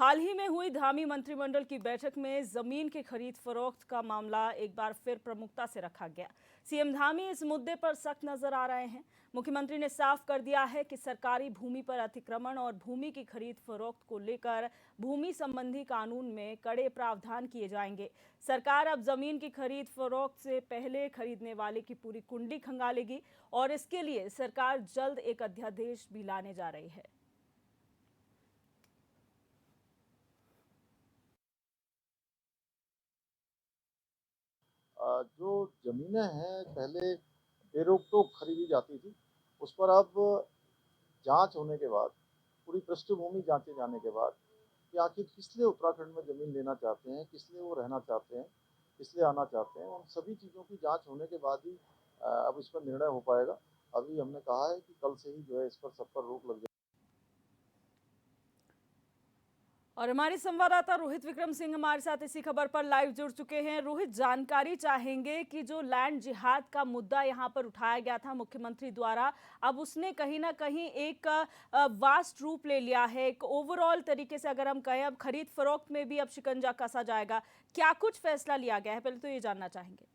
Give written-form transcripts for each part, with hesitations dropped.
हाल ही में हुई धामी मंत्रिमंडल की बैठक में जमीन के खरीद फरोख्त का मामला एक बार फिर प्रमुखता से रखा गया। सीएम धामी इस मुद्दे पर सख्त नजर आ रहे हैं। मुख्यमंत्री ने साफ कर दिया है कि सरकारी भूमि पर अतिक्रमण और भूमि की खरीद फरोख्त को लेकर भूमि संबंधी कानून में कड़े प्रावधान किए जाएंगे। सरकार अब जमीन की खरीद फरोख्त से पहले खरीदने वाले की पूरी कुंडली खंगालेगी और इसके लिए सरकार जल्द एक अध्यादेश भी लाने जा रही है। जो ज़मीनें हैं पहले बेरोक-टोक खरीदी जाती थी, उस पर अब जाँच होने के बाद, पूरी पृष्ठभूमि जाँचे जाने के बाद कि आखिर किस लिए उत्तराखंड में ज़मीन लेना चाहते हैं, किस लिए वो रहना चाहते हैं, किस लिए आना चाहते हैं, उन सभी चीज़ों की जाँच होने के बाद ही अब इस पर निर्णय हो पाएगा। अभी हमने कहा है कि कल से ही जो है इस पर सब पर रोक लग जाए। और हमारे संवाददाता रोहित विक्रम सिंह हमारे साथ इसी खबर पर लाइव जुड़ चुके हैं। रोहित, जानकारी चाहेंगे कि जो लैंड जिहाद का मुद्दा यहां पर उठाया गया था मुख्यमंत्री द्वारा, अब उसने कहीं ना कहीं एक वास्ट रूप ले लिया है। एक ओवरऑल तरीके से अगर हम कहें, अब खरीद फरोख्त में भी अब शिकंजा कसा जाएगा। क्या कुछ फैसला लिया गया है, पहले तो ये जानना चाहेंगे।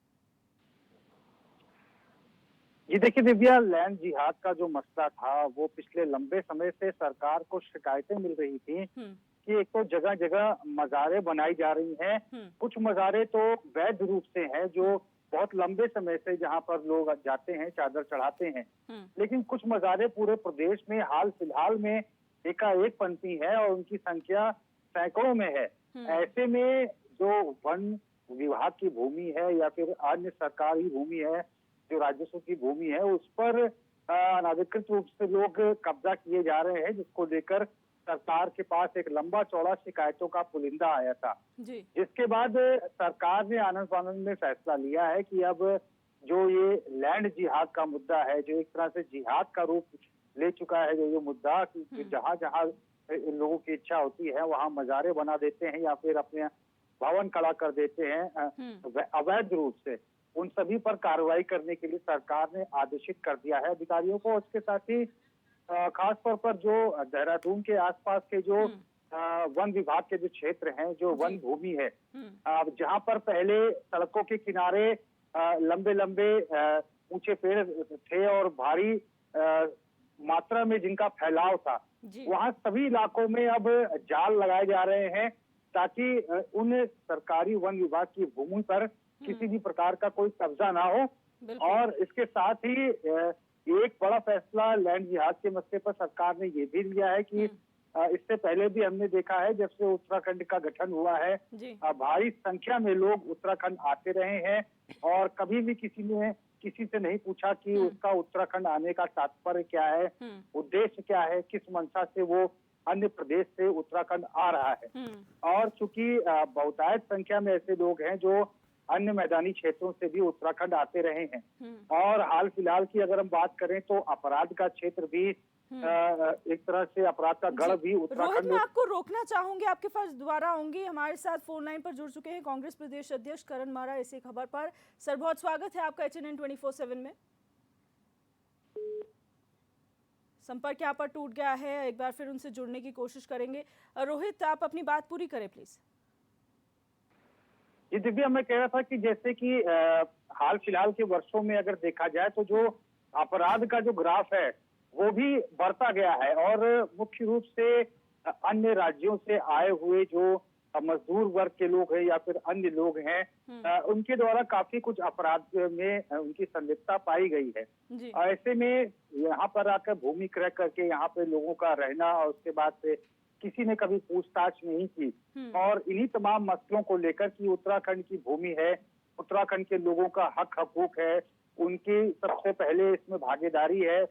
जी देखिए दिव्या, लैंड जिहाद का जो मसला था वो पिछले लंबे समय से सरकार को शिकायतें मिल रही थी कि एक तो जगह जगह मज़ारें बनाई जा रही हैं। कुछ मज़ारें तो वैध रूप से हैं, जो बहुत लंबे समय से जहां पर लोग जाते हैं, चादर चढ़ाते हैं। लेकिन कुछ मज़ारें पूरे प्रदेश में हाल फिलहाल में एकाएक पनपी है और उनकी संख्या सैकड़ों में है। ऐसे में जो वन विभाग की भूमि है या फिर अन्य सरकारी भूमि है, जो राजस्व की भूमि है, उस पर अनाधिकृत रूप से लोग कब्जा किए जा रहे हैं, जिसको लेकर सरकार के पास एक लंबा चौड़ा शिकायतों का पुलिंदा आया था। जिसके बाद सरकार ने आनंद फानंद में फैसला लिया है कि अब जो ये लैंड जिहाद का मुद्दा है, जो एक तरह से जिहाद का रूप ले चुका है, जो ये मुद्दा कि जहां जहां लोगों की इच्छा होती है वहां मज़ारें बना देते हैं या फिर अपने भवन खड़ा कर देते हैं अवैध रूप से, उन सभी पर कार्रवाई करने के लिए सरकार ने आदेशित कर दिया है अधिकारियों को। उसके साथ ही खास तौर पर जो देहरादून के आसपास के जो वन विभाग के जो क्षेत्र हैं, जो वन भूमि है, जहां पर पहले सड़कों के किनारे लंबे लंबे ऊंचे पेड़ थे और भारी मात्रा में जिनका फैलाव था, वहां सभी इलाकों में अब जाल लगाए जा रहे हैं ताकि उन सरकारी वन विभाग की भूमि पर किसी भी प्रकार का कोई कब्जा ना हो। और इसके साथ ही एक बड़ा फैसला लैंड जिहाद के मसले पर सरकार ने ये भी लिया है कि इससे पहले भी हमने देखा है, जब से उत्तराखंड का गठन हुआ है, भारी संख्या में लोग उत्तराखंड आते रहे हैं और कभी भी किसी ने किसी से नहीं पूछा कि उसका उत्तराखंड आने का तात्पर्य क्या है, उद्देश्य क्या है, किस मंशा से वो अन्य प्रदेश से उत्तराखंड आ रहा है। और चूंकि बहुतायत संख्या में ऐसे लोग हैं जो अन्य मैदानी क्षेत्रों से भी उत्तराखंड आते रहे हैं और हाल फिलहाल की अगर हम बात करें तो अपराध का क्षेत्र भी एक तरह से अपराध का गढ़ भी उत्तराखंड। रोहित, मैं आपको रोकना चाहूंगी, आपके पास दोबारा आऊंगी। हमारे साथ फोन लाइन पर जुड़ चुके हैं कांग्रेस प्रदेश अध्यक्ष करण मारा इसी खबर पर। सर, बहुत स्वागत है आपका HNN 24/7 में। संपर्क यहाँ पर टूट गया है, एक बार फिर उनसे जुड़ने की कोशिश करेंगे। रोहित, आप अपनी बात पूरी करें प्लीज। जी दिव्या, मैं कह रहा था कि जैसे कि हाल फिलहाल के वर्षों में अगर देखा जाए तो जो अपराध का जो ग्राफ है वो भी बढ़ता गया है और मुख्य रूप से अन्य राज्यों से आए हुए जो मजदूर वर्ग के लोग हैं या फिर अन्य लोग हैं, उनके द्वारा काफी कुछ अपराध में उनकी संलिप्तता पाई गई है। ऐसे में यहाँ पर आकर भूमि क्रय करके यहाँ पे लोगों का रहना और उसके बाद से किसी ने कभी पूछताछ नहीं की और इन्हीं तमाम मसलों को लेकर कि उत्तराखंड की भूमि है, उत्तराखंड के लोगों का हक हकूक है, उनकी सबसे पहले इसमें भागीदारी है।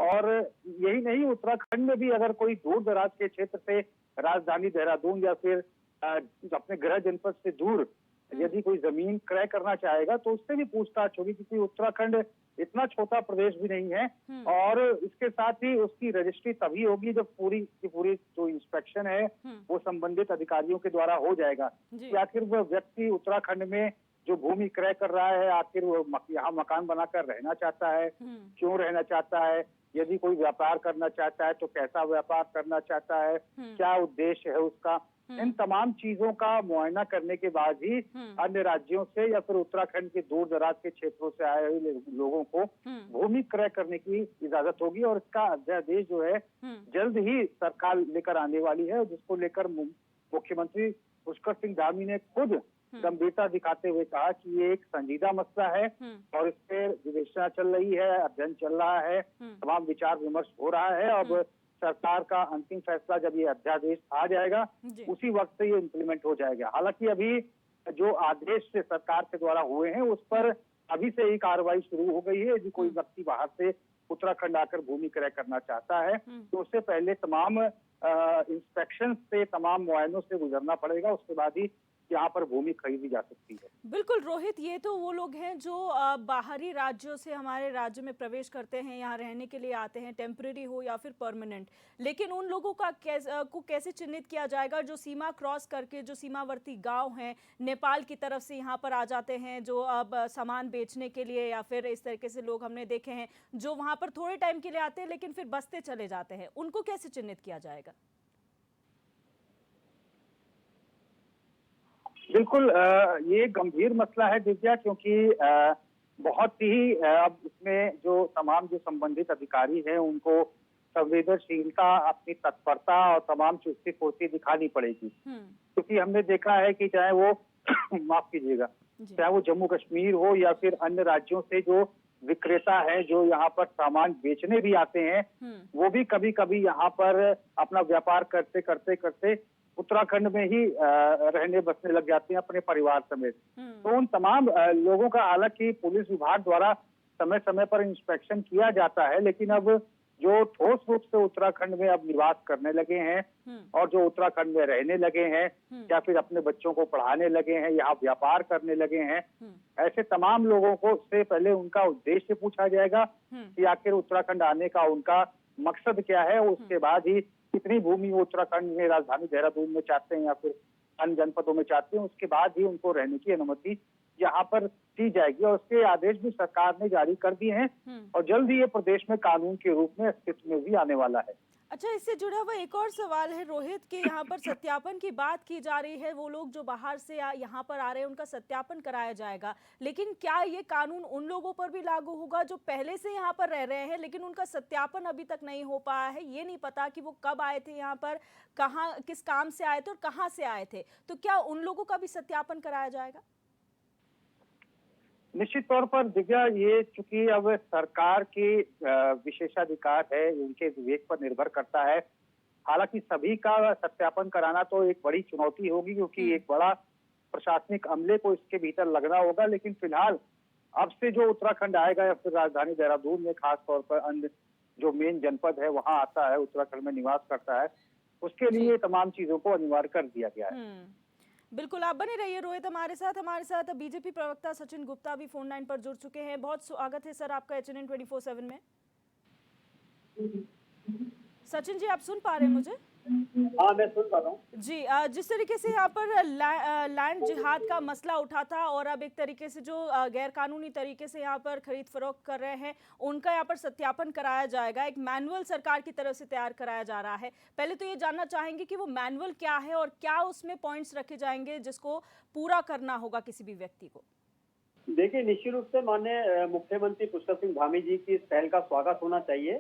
और यही नहीं, उत्तराखंड में भी अगर कोई दूर दराज के क्षेत्र से राजधानी देहरादून या फिर अपने गृह जनपद से दूर यदि कोई जमीन क्रय करना चाहेगा तो उससे भी पूछताछ होगी, क्योंकि उत्तराखंड इतना छोटा प्रदेश भी नहीं है। और इसके साथ ही उसकी रजिस्ट्री तभी होगी जब पूरी की पूरी जो इंस्पेक्शन है वो संबंधित अधिकारियों के द्वारा हो जाएगा कि आखिर वह व्यक्ति उत्तराखंड में जो भूमि क्रय कर रहा है, आखिर वो यहाँ मकान बनाकर रहना चाहता है, क्यों रहना चाहता है, यदि कोई व्यापार करना चाहता है तो कैसा व्यापार करना चाहता है, क्या उद्देश्य है उसका, इन तमाम चीजों का मुआयना करने के बाद ही अन्य राज्यों से या फिर उत्तराखंड के दूर दराज के क्षेत्रों से आए हुए लोगों को भूमि क्रय करने की इजाजत होगी। और इसका अध्यादेश जो है जल्द ही सरकार लेकर आने वाली है, जिसको लेकर मुख्यमंत्री पुष्कर सिंह धामी ने खुद गंभीरता दिखाते हुए कहा कि ये एक संजीदा मसला है और इस पर विवेचना चल रही है, अध्ययन चल रहा है, तमाम विचार विमर्श हो रहा है। अब सरकार का अंतिम फैसला जब ये अध्यादेश आ जाएगा उसी वक्त से ये इम्प्लीमेंट हो जाएगा। हालांकि अभी जो आदेश से सरकार के द्वारा हुए हैं उस पर अभी से ही कार्रवाई शुरू हो गई है। यदि कोई व्यक्ति बाहर से उत्तराखंड आकर भूमि क्रय करना चाहता है तो उससे पहले तमाम इंस्पेक्शन से, तमाम मुआयनों से गुजरना पड़ेगा, उसके बाद ही यहाँ पर भूमि खरीदी जा सकती है। बिल्कुल रोहित, ये तो वो लोग हैं जो बाहरी राज्यों से हमारे राज्य में प्रवेश करते हैं, यहाँ रहने के लिए आते हैं, टेम्परेरी हो या फिर परमानेंट। लेकिन उन लोगों का कैसे चिन्हित किया जाएगा जो सीमा क्रॉस करके, जो सीमावर्ती गांव हैं नेपाल की तरफ से यहाँ पर आ जाते हैं, जो अब सामान बेचने के लिए या फिर इस तरीके से लोग हमने देखे हैं जो वहाँ पर थोड़े टाइम के लिए आते हैं लेकिन फिर बसते चले जाते हैं, उनको कैसे चिन्हित किया जाएगा? बिल्कुल, ये गंभीर मसला है दिव्या, क्योंकि बहुत ही अब इसमें जो तमाम जो संबंधित अधिकारी हैं उनको संवेदनशीलता, अपनी तत्परता और तमाम चुस्ती फुर्ती दिखानी पड़ेगी। क्योंकि हमने देखा है कि चाहे वो माफ कीजिएगा, चाहे वो जम्मू कश्मीर हो या फिर अन्य राज्यों से जो विक्रेता है जो यहाँ पर सामान बेचने भी आते हैं, वो भी कभी कभी यहाँ पर अपना व्यापार करते करते करते उत्तराखंड में ही रहने बसने लग जाते हैं अपने परिवार समेत। तो उन तमाम लोगों का हालांकि पुलिस विभाग द्वारा समय समय पर इंस्पेक्शन किया जाता है, लेकिन अब जो ठोस रूप से उत्तराखंड में अब निवास करने लगे हैं और जो उत्तराखंड में रहने लगे हैं या फिर अपने बच्चों को पढ़ाने लगे हैं, यहाँ व्यापार करने लगे हैं, ऐसे तमाम लोगों को से पहले उनका उद्देश्य पूछा जाएगा कि आखिर उत्तराखंड आने का उनका मकसद क्या है। उसके बाद ही कितनी भूमि वो उत्तराखंड में राजधानी देहरादून में चाहते हैं या फिर अन्य जनपदों में चाहते हैं, उसके बाद ही उनको रहने की अनुमति यहाँ पर दी जाएगी। और उसके आदेश भी सरकार ने जारी कर दिए हैं और जल्द ही ये प्रदेश में कानून के रूप में अस्तित्व में भी आने वाला है। अच्छा, इससे जुड़ा हुआ एक और सवाल है रोहित कि यहाँ पर सत्यापन की बात की जा रही है, वो लोग जो बाहर से यहाँ पर आ रहे हैं उनका सत्यापन कराया जाएगा, लेकिन क्या ये कानून उन लोगों पर भी लागू होगा जो पहले से यहाँ पर रह रहे हैं लेकिन उनका सत्यापन अभी तक नहीं हो पाया है, ये नहीं पता कि वो कब आए थे यहाँ पर, कहाँ किस काम से आए थे और कहाँ से आए थे, तो क्या उन लोगों का भी सत्यापन कराया जाएगा? निश्चित तौर पर दिव्या, ये चूंकि अब सरकार की विशेषाधिकार है, उनके विवेक पर निर्भर करता है। हालांकि सभी का सत्यापन कराना तो एक बड़ी चुनौती होगी, क्योंकि एक बड़ा प्रशासनिक अमले को इसके भीतर लगना होगा। लेकिन फिलहाल अब से जो उत्तराखंड आएगा या फिर राजधानी देहरादून में खास तौर पर अन्य जो मेन जनपद है वहां आता है, उत्तराखंड में निवास करता है, उसके लिए तमाम चीजों को अनिवार्य कर दिया गया है। बिल्कुल, आप बने रहिए रोहित हमारे साथ बीजेपी प्रवक्ता सचिन गुप्ता भी फोन लाइन पर जुड़ चुके हैं। बहुत स्वागत है सर आपका HNN 24/7 में। सचिन जी, आप सुन पा रहे हैं मुझे? हाँ, मैं सुन पा रहा हूँ जी। जिस तरीके से यहाँ पर लैंड जिहाद का मसला उठा था और अब एक तरीके से जो गैर कानूनी तरीके से यहाँ पर खरीद फरोख्त कर रहे हैं उनका यहाँ पर सत्यापन कराया जाएगा, एक मैनुअल सरकार की तरफ से तैयार कराया जा रहा है। पहले तो ये जानना चाहेंगे कि वो मैनुअल क्या है और क्या उसमें पॉइंट्स रखे जाएंगे जिसको पूरा करना होगा किसी भी व्यक्ति को? देखिए, निश्चित रूप से माननीय मुख्यमंत्री पुष्कर सिंह धामी जी की इस पहल का स्वागत होना चाहिए।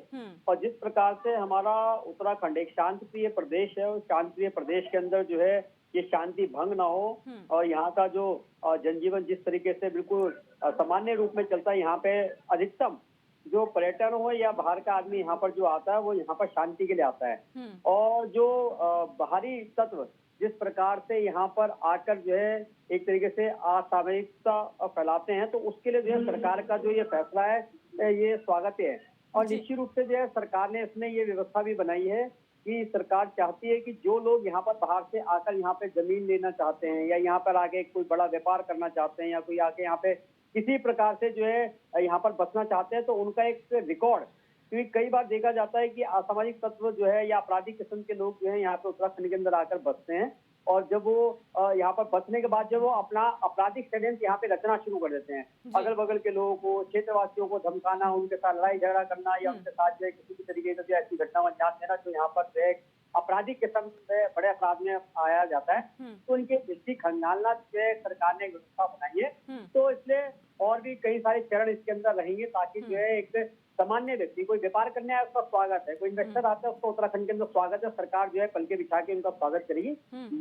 और जिस प्रकार से हमारा उत्तराखंड एक शांतिप्रिय प्रदेश है, उस शांतिप्रिय प्रदेश के अंदर जो है ये शांति भंग ना हो और यहाँ का जो जनजीवन जिस तरीके से बिल्कुल सामान्य रूप में चलता है, यहाँ पे अधिकतम जो पर्यटन हो या बाहर का आदमी यहाँ पर जो आता है वो यहाँ पर शांति के लिए आता है। और जो बाहरी तत्व जिस प्रकार से यहाँ पर आकर जो है एक तरीके से असामयिकता फैलाते हैं, तो उसके लिए जो है सरकार का जो ये फैसला है ये स्वागत है। और निश्चित रूप से जो है सरकार ने इसमें ये व्यवस्था भी बनाई है कि सरकार चाहती है कि जो लोग यहाँ पर बाहर से आकर यहाँ पे जमीन लेना चाहते हैं या यहाँ पर आके कोई बड़ा व्यापार करना चाहते हैं या कोई आके यहाँ पे किसी प्रकार से जो है यहाँ पर बसना चाहते हैं, तो उनका एक रिकॉर्ड, क्योंकि कई बार देखा जाता है कि असामाजिक तत्व जो है या आपराधिक किस्म के लोग जो है यहाँ पे उत्तराखंड के अंदर आकर बसते हैं, और जब वो यहाँ पर बचने के बाद जब वो अपना आपराधिक षड्यंत्र यहाँ पे रचना शुरू कर देते हैं, अगल बगल के लोगों को, क्षेत्रवासियों को धमकाना, उनके साथ लड़ाई झगड़ा करना या उनके साथ जो है किसी भी तरीके से ऐसी घटना को अंजाम देना जो यहाँ पर जो है आपराधिक किस्म में बड़े अपराध में आया जाता है, तो इनके इसकी खंगालना जो है सरकार ने व्यवस्था बनाई है। तो इसलिए और भी कई सारे चरण इसके अंदर रहेंगे ताकि जो है एक सामान्य व्यक्ति, कोई व्यापार करने आया उसका स्वागत है, कोई इन्वेस्टर आता है उसका उत्तराखंड के अंदर स्वागत है, सरकार जो है पलके बिछा के उनका स्वागत करेगी।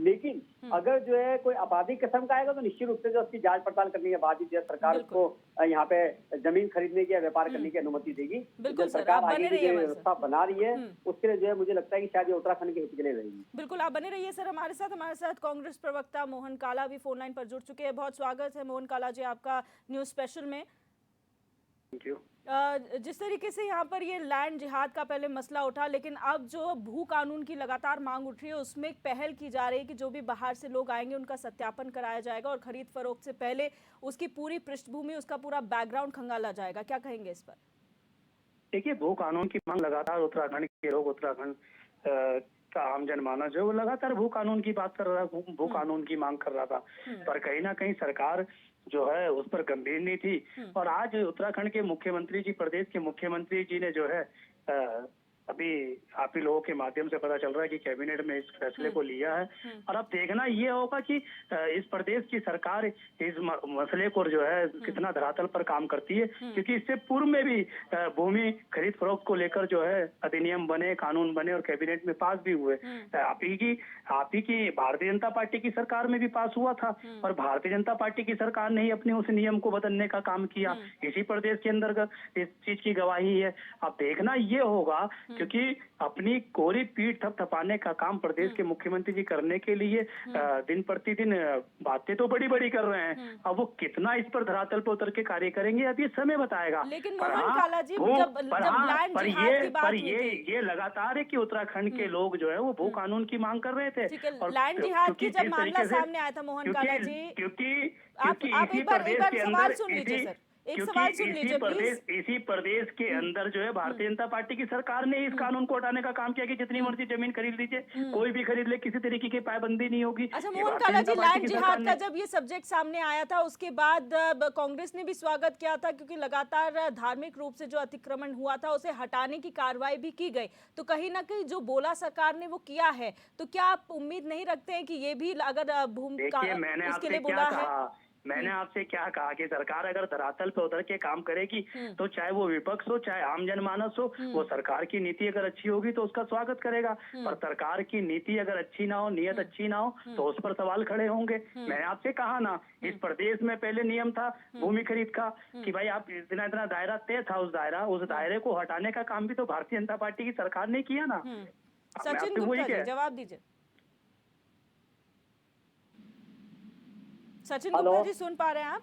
लेकिन अगर जो है कोई आपराधिक किस्म का आएगा तो निश्चित रूप से जो उसकी जांच पड़ताल करने के बाद ही जो है सरकार उसको यहाँ पे जमीन खरीदने की या व्यापार करने की अनुमति देगी। जो सरकार आगे की जो व्यवस्था बना रही है उसके लिए जो है मुझे लगता है कि शायद ये उत्तराखंड के हित के लिए रहेगी। बिल्कुल, आप बने रहिए सर हमारे साथ कांग्रेस प्रवक्ता मोहन काला भी फोन लाइन पर जुड़ चुके हैं। बहुत स्वागत है मोहन काला जी आपका न्यूज स्पेशल में। Thank you. जिस तरीके से यहाँ पर ये लैंड जिहाद का पहले मसला उठा, लेकिन अब जो भू कानून की लगातार मांग उठ रही है उसमें एक पहल की जा रही है कि जो भी बाहर से लोग आएंगे उनका सत्यापन कराया जाएगा और खरीद फरोख्त से पहले उसकी पूरी पृष्ठभूमि, उसका पूरा बैकग्राउंड खंगाला जाएगा। क्या कहेंगे इस पर? देखिए, भू कानून की मांग लगातार उत्तराखंड के लोग, उत्तराखंड का आम जनमानस जो वो लगातार भू कानून की बात कर रहा था, भू कानून की मांग कर रहा था, पर कहीं ना कहीं सरकार जो है उस पर गंभीर नहीं थी। और आज उत्तराखंड के मुख्यमंत्री जी, प्रदेश के मुख्यमंत्री जी ने जो है अभी आप ही लोगों के माध्यम से पता चल रहा है कि कैबिनेट में इस फैसले को लिया है। और अब देखना ये होगा कि इस प्रदेश की सरकार इस मसले को जो है कितना धरातल पर काम करती है, क्योंकि इससे पूर्व में भी भूमि खरीद फरोख्त को लेकर जो है अधिनियम बने, कानून बने और कैबिनेट में पास भी हुए। आप ही की भारतीय जनता पार्टी की सरकार में भी पास हुआ था और भारतीय जनता पार्टी की सरकार ने ही अपने उस नियम को बदलने का काम किया। इसी प्रदेश के अंदर इस चीज की गवाही है। अब देखना ये होगा, क्योंकि अपनी कोरी पीठ थपथपाने का काम प्रदेश के मुख्यमंत्री जी करने के लिए दिन प्रतिदिन बातें तो बड़ी बड़ी कर रहे हैं। अब वो कितना इस पर धरातल पर उतर के कार्य करेंगे अब ये समय बताएगा। लेकिन मोहन काला जी, जब लैंड जिहाद की बात हुई थी, ये लगातार है कि उत्तराखंड के लोग जो है वो भू कानून की मांग कर रहे थे। लैंड जिहाद की जब मामला सामने आया था मोहन काला जी, क्योंकि आप एक बार सवाल सुन लीजिए सर, एक सवाल सुन लीजिए प्लीज। इसी प्रदेश के अंदर जो है भारतीय जनता पार्टी की सरकार ने इस कानून को हटाने का काम किया कि जितनी मर्जी जमीन खरीद लीजिए, कोई भी खरीद ले, किसी तरीके की पाबंदी नहीं होगी। अच्छा मोहन काला जी, लैंड जिहाद का जब ये सब्जेक्ट सामने आया था उसके बाद कांग्रेस ने भी स्वागत किया था, क्योंकि लगातार धार्मिक रूप से जो अतिक्रमण हुआ था उसे हटाने की कार्रवाई भी की गई। तो कहीं ना कहीं जो बोला सरकार ने वो किया है, तो क्या आप उम्मीद नहीं रखते हैं कि ये भी अगर भूमि उसके लिए बोला है? मैंने आपसे क्या कहा कि सरकार अगर धरातल पे उतर के काम करेगी तो चाहे वो विपक्ष हो चाहे आम जनमानस हो, वो सरकार की नीति अगर अच्छी होगी तो उसका स्वागत करेगा। पर सरकार की नीति अगर अच्छी ना हो, नियत अच्छी ना हो, तो उस पर सवाल खड़े होंगे। मैंने आपसे कहा ना, इस प्रदेश में पहले नियम था भूमि खरीद का कि भाई आप इतना दायरा तय था, उस दायरे को हटाने का काम भी तो भारतीय जनता पार्टी की सरकार ने किया ना। सचिन गुप्ता जी जवाब दीजिए। सचिन गुप्ता जी सुन पा रहे हैं आप?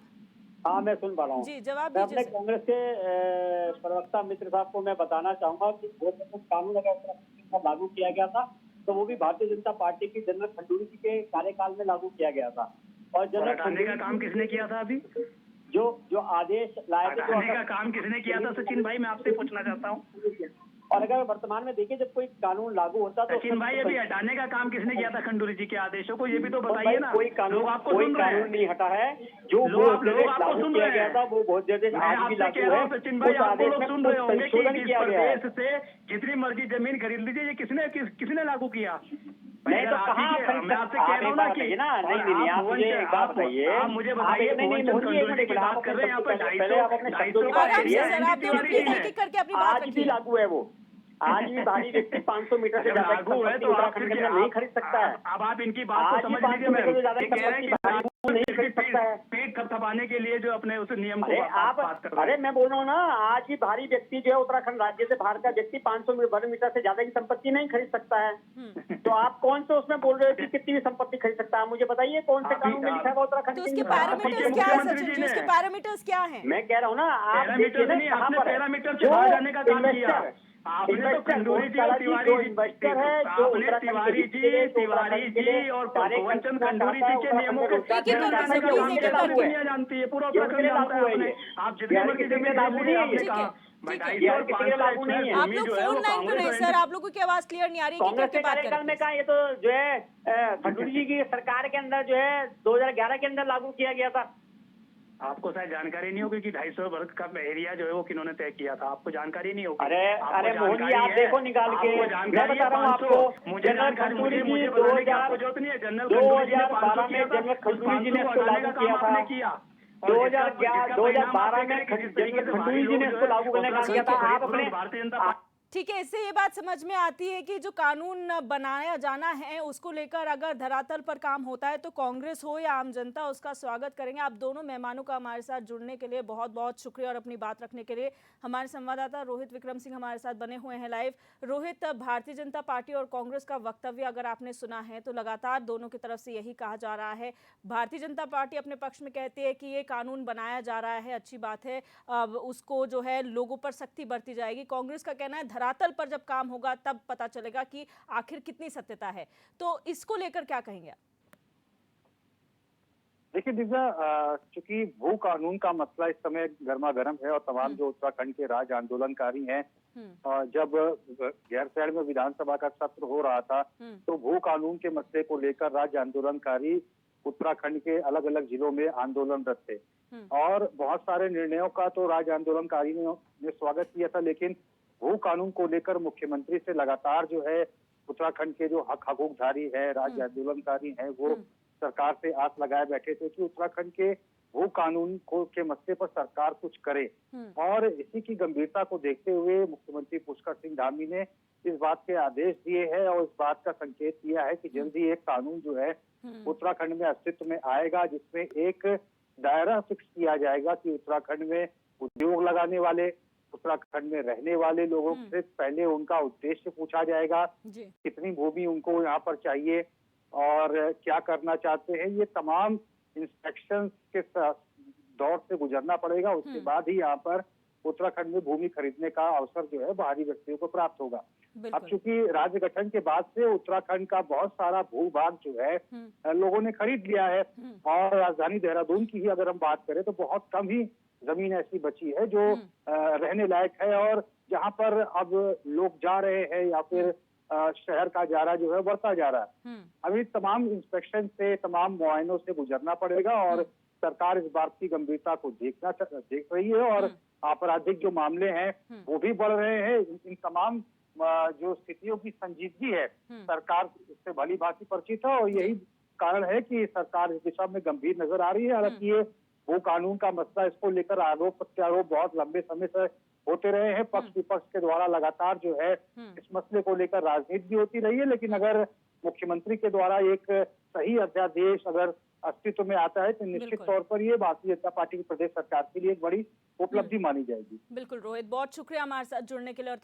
हाँ मैं सुन पा रहा हूँ जी, जवाब मैं दीजिए। अपने कांग्रेस के प्रवक्ता मित्र साहब को मैं बताना चाहूंगा कि वो कानून अगर लागू किया गया था तो वो भी भारतीय जनता पार्टी की जनरल खंडूरी जी के कार्यकाल में लागू किया गया था। और जनरल खंडूरी का काम किसने किया था? अभी जो आदेश लाए थे का काम किसने किया था? सचिन भाई मैं आपसे पूछना चाहता हूँ। और अगर वर्तमान में देखिए जब कोई कानून लागू होता तो सचिन भाई अभी हटाने का काम किसने किया था खंडूरी जी के आदेशों को? ये भी तो बताइए ना। कोई कानून नहीं हटा है। जो लागू किया गया था वो बहुत ज्यादा आज भी लागू है। सचिन भाई आप लोग सुन रहे होंगे कि इस प्रदेश से जितनी मर्जी जमीन खरीद लीजिए, ये किसने लागू किया? मैं तो कहा मैं आपसे कह रहा हूँ ना कि नहीं आप मुझे एक बात बताइए, आप मुझे बताइए बात कर रहे हैं यहाँ पर 250 आज भी लागू है वो। आज भी भारी व्यक्ति 500 मीटर से ज्यादा लागू है तो उत्तराखंड के अंदर नहीं खरीद सकता है। अब आप इनकी बात को समझ लीजिए। नहीं खरीद सकता है पेट थपथपाने के लिए जो अपने उस नियम को आप अरे मैं बोल रहा हूँ ना, आज भी भारी व्यक्ति जो है उत्तराखंड राज्य से बाहर का व्यक्ति 500 वर्ग मीटर से ज्यादा की संपत्ति नहीं खरीद सकता है। तो आप कौन से उसमें बोल रहे हो कि कितनी भी संपत्ति खरीद सकता है? मुझे बताइए कौन से कानून में लिखा है उत्तराखंड? तो उसके पैरामीटर्स क्या है सचिन जी? उसके पैरामीटर्स क्या है? मैं कह रहा हूँ ना, आप पैरामीटर चढ़ा जाने का काम किया आपने तो खंडूरी जी और तिवारी जी और भगवंत चंद खंडूरी जी के नियमों को जानती है पूरा उत्तराखंड जानता है। आप जितने मर्जी जमीन लागू नहीं आपने कहा भाई ठीक है। 250 और किसी के लिए 500 लागू नहीं है। आप भूमि लोग जो है वो फोन लाइन पे कांग्रेस नहीं और सर, आप लोगों की आवाज क्लियर नहीं आ रही है कि कांग्रेस क्या के बात कर कार्यकाल में रहे कहा, ये तो जो है खडूरी जी की सरकार के अंदर जो है 2011 के अंदर लागू किया गया था। आपको शायद जानकारी नहीं होगी कि 250 वर्ग का एरिया जो है वो किन्होंने तय किया था, आपको जानकारी नहीं होगी। अरे आपको अरे मोहन जी, जानकारी आप है? देखो निकाल के, आपको मैं जानकारी बता है रहा हूँ 500? आपको। मुझे जनरल जानकारी, खडूरी मुझे जी बताने की आपको जरूरत नहीं है। जनरल खडूरी जी ने 500 किया था, जनरल उस खडूरी जी ने 500 को इसको हटाने लागू का किया काम था। आपने किया। और जिसका परिणाम आप 2012 देख में रहे हैं कि जिस तरीके जनरल से खडूरी जी ने इसको लागू करने का काम किया था। आप अपने भारतीय जनता ठीक है, इससे ये बात समझ में आती है कि जो कानून बनाया जाना है उसको लेकर अगर धरातल पर काम होता है तो कांग्रेस हो या आम जनता उसका स्वागत करेंगे। आप दोनों मेहमानों का हमारे साथ जुड़ने के लिए बहुत बहुत शुक्रिया और अपनी बात रखने के लिए। हमारे संवाददाता रोहित विक्रम सिंह हमारे साथ बने हुए हैं लाइव। रोहित, भारतीय जनता पार्टी और कांग्रेस का वक्तव्य अगर आपने सुना है तो लगातार दोनों की तरफ से यही कहा जा रहा है। भारतीय जनता पार्टी अपने पक्ष में कहती है कि ये कानून बनाया जा रहा है, अच्छी बात है, अब उसको जो है लोगों पर सख्ती बरती जाएगी। कांग्रेस का कहना है धरातल पर जब काम होगा तब पता चलेगा कि आखिर कितनी सत्यता है। तो इसको लेकर क्या कहेंगे आप? देखिए दिव्या, चूंकि भू कानून का मसला इस समय गर्मा गर्म है और तमाम जो उत्तराखंड के राज्य आंदोलनकारी हैं, जब गैरसैंण में विधानसभा का सत्र हो रहा था तो भू कानून के मसले को लेकर राज्य आंदोलनकारी उत्तराखंड के अलग अलग जिलों में आंदोलनरत थे और बहुत सारे निर्णयों का तो राज्य आंदोलनकारी ने स्वागत किया था, लेकिन भू कानून को लेकर मुख्यमंत्री से लगातार जो है उत्तराखंड के जो हकूकधारी है, राज्य आंदोलनकारी हैं, वो सरकार से आस लगाए बैठे थे कि उत्तराखंड के भू कानून को के मसले पर सरकार कुछ करे। और इसी की गंभीरता को देखते हुए मुख्यमंत्री पुष्कर सिंह धामी ने इस बात के आदेश दिए हैं और इस बात का संकेत दिया है कि जल्दी एक कानून जो है उत्तराखंड में अस्तित्व में आएगा, जिसमें एक दायरा फिक्स किया जाएगा कि उत्तराखंड में उद्योग लगाने वाले, उत्तराखंड में रहने वाले लोगों से पहले उनका उद्देश्य पूछा जाएगा, कितनी भूमि उनको यहाँ पर चाहिए और क्या करना चाहते हैं। ये तमाम इंस्पेक्शन के दौर से गुजरना पड़ेगा, उसके बाद ही यहाँ पर उत्तराखंड में भूमि खरीदने का अवसर जो है बाहरी व्यक्तियों को प्राप्त होगा। अब चूंकि राज्य गठन के बाद से उत्तराखंड का बहुत सारा भूभाग जो है लोगों ने खरीद लिया है और राजधानी देहरादून की ही अगर हम बात करें तो बहुत कम ही जमीन ऐसी बची है जो रहने लायक है और जहाँ पर अब लोग जा रहे हैं या फिर शहर का जारा जो है बढ़ता जा रहा है। अभी तमाम इंस्पेक्शन से, तमाम मुआयनों से गुजरना पड़ेगा और सरकार इस बात की गंभीरता को देख रही है और आपराधिक जो मामले हैं वो भी बढ़ रहे हैं। इन तमाम जो स्थितियों की संजीदगी है सरकार इससे भली भांति परिचित है और यही कारण है कि सरकार इस दिशा में गंभीर नजर आ रही है। हालांकि ये वो कानून का मसला, इसको लेकर आरोप प्रत्यारोप बहुत लंबे समय से होते रहे हैं, पक्ष विपक्ष के द्वारा लगातार जो है इस मसले को लेकर राजनीति भी होती रही है, लेकिन अगर मुख्यमंत्री के द्वारा एक सही अध्यादेश अगर अस्तित्व में आता है तो निश्चित तौर पर ये भारतीय जनता पार्टी की प्रदेश सरकार के लिए एक बड़ी उपलब्धि मानी जाएगी। बिल्कुल रोहित, बहुत शुक्रिया हमारे साथ जुड़ने के लिए।